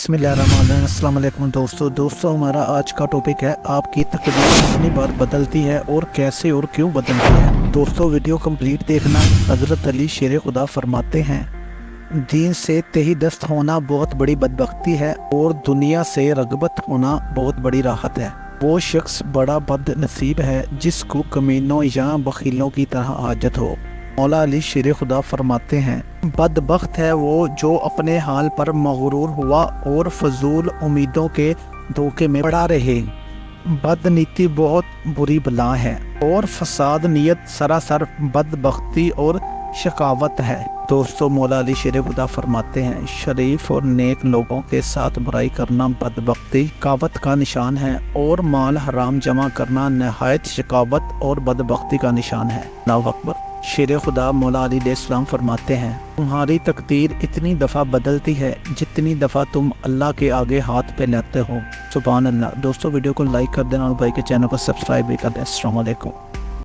बिस्मिल्लाहिर्रहमानिर्रहीम। अस्सलाम वालेकुम दोस्तों हमारा आज का टॉपिक है आपकी तकदीर कितनी बार बदलती है और कैसे और क्यों बदलती है। दोस्तों वीडियो कंप्लीट देखना। हज़रत अली शेर खुदा फरमाते हैं, दीन से तही दस्त होना बहुत बड़ी बदबख्ती है और दुनिया से रगबत होना बहुत बड़ी राहत है। वो शख्स बड़ा बद नसीब है जिसको कमीनों या बखीलों की तरह आजत हो। मौला अली शेर खुदा फरमाते हैं, बदबख्त है वो जो अपने हाल पर मगरूर हुआ और फजूल उम्मीदों के धोखे में पड़ा रहे। बदनीति बहुत बुरी बला है और फसाद नियत सरासर बदबख्ती और शकावत है। दोस्तों मौला अली शेर खुदा फरमाते हैं, शरीफ और नेक लोगों के साथ बुराई करना बदबख्ती शकावत का निशान है और माल हराम जमा करना नहायत शकावत और बदबख्ती का निशान है। अल्लाहु अकबर। शेर खुदा मौला अली अलैहिस्सलाम फरमाते हैं, तुम्हारी तकदीर इतनी दफ़ा बदलती है जितनी दफ़ा तुम अल्लाह के आगे हाथ पे लेते हो। सुभान अल्लाह। दोस्तों वीडियो को लाइक कर देना और भाई के चैनल को सब्सक्राइब भी कर दें। अस्सलाम वालेकुम।